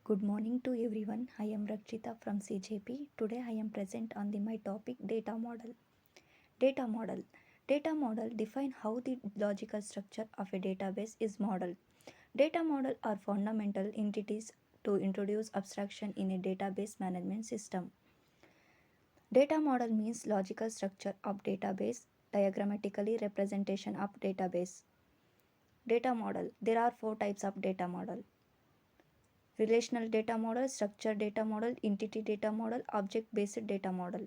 Good morning to everyone. I am Rakshita from CJP. Today I am present on my topic data model. Data model. Data model define how the logical structure of a database is modeled. Data model are fundamental entities to introduce abstraction in a database management system. Data model means logical structure of database, diagrammatically representation of database. Data model. There are four types of data model: relational data model, structured data model, entity data model, object based data model.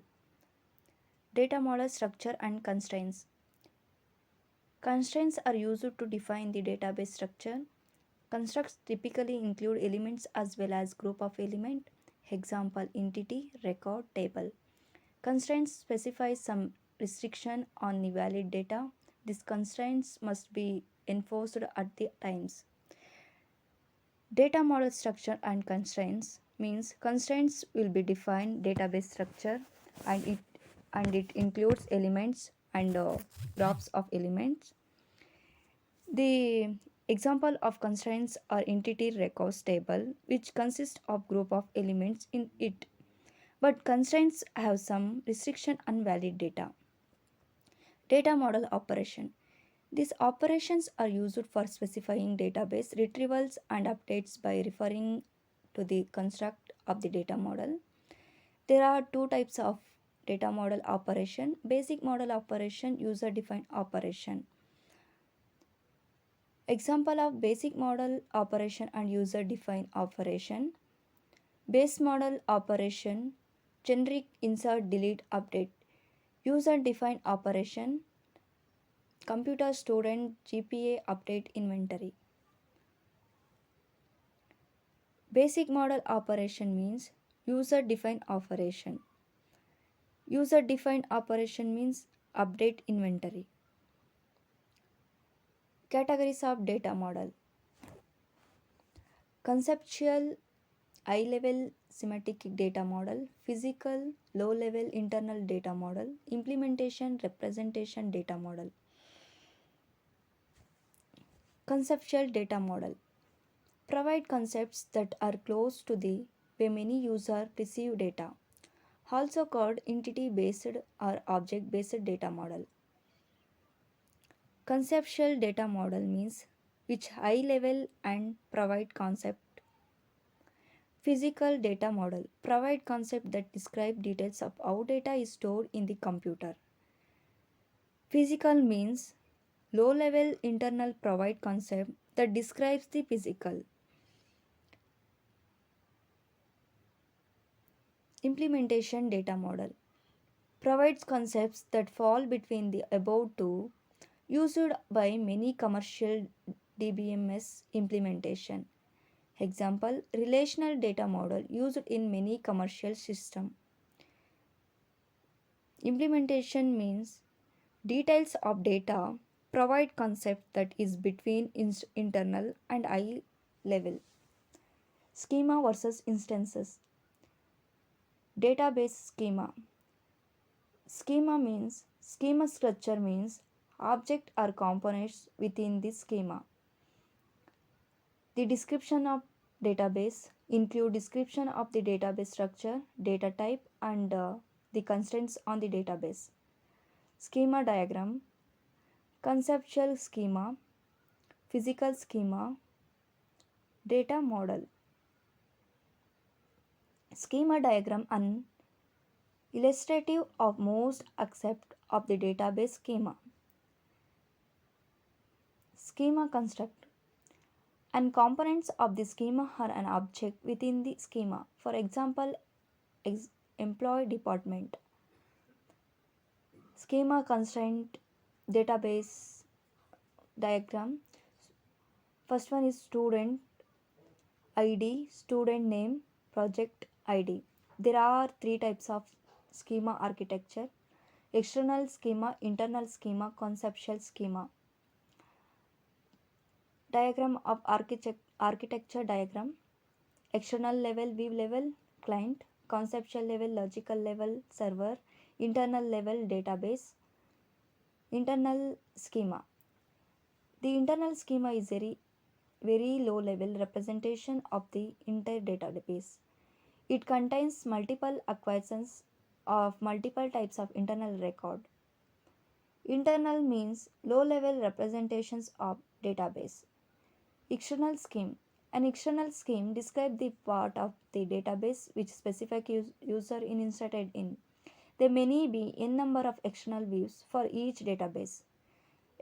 Data model structure and constraints. Constraints are used to define the database structure. Constructs typically include elements as well as group of element. Example: entity, record, table. Constraints specify some restriction on the valid data. These constraints must be enforced at the times. Data model structure and constraints means constraints will be defined database structure and it includes elements and graphs of elements. The example of constraints are entity records table, which consists of group of elements in it, but constraints have some restriction on valid data. Data model operation. These operations are used for specifying database retrievals and updates by referring to the construct of the data model. There are two types of data model operation: basic model operation, user defined operation. Example of basic model operation and user defined operation: base model operation, generic insert delete update; user defined operation, computer student GPA update inventory. Basic model operation means user defined operation. User defined operation means update inventory. Categories of data model: conceptual, high level semantic data model; physical, low level internal data model; implementation representation data model. Conceptual data model provide concepts that are close to the way many users receive data, also called entity based or object based data model. Conceptual data model means which high level and provide concept. Physical data model provide concept that describe details of how data is stored in the computer. Physical means low level internal provide concept that describes the physical. Implementation data model provides concepts that fall between the above two, used by many commercial DBMS implementation. Example: relational data model used in many commercial systems. Implementation means details of data provide concept that is between internal and high level. Schema versus instances. Database schema. Schema structure means object or components within the schema. The description of database include description of the database structure, data type, and the constraints on the database. Schema diagram, conceptual schema, physical schema, data model. Schema diagram an illustrative of most aspect of the database schema. Schema construct and components of the schema are an object within the schema. For example, employee department. Schema constraint database diagram. First one is student ID, student name, project ID. There are three types of schema architecture: external schema, internal schema, conceptual schema. Diagram of architecture diagram: external level view level client, conceptual level logical level server, internal level database. Internal schema. The internal schema is very very low level representation of the entire database. It contains multiple acquisitions of multiple types of internal record. Internal means low level representations of database. External scheme. An external scheme describes the part of the database which specific user is inserted in. There may be n number of external views for each database.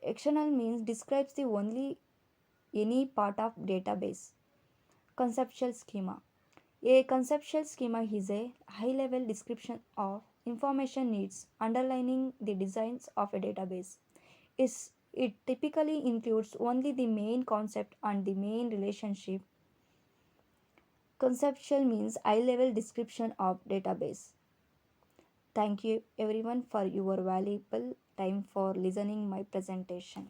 External means describes the only any part of database. Conceptual schema. A conceptual schema is a high level description of information needs underlining the designs of a database. It typically includes only the main concept and the main relationship. Conceptual means high level description of database. Thank you everyone for your valuable time for listening my presentation.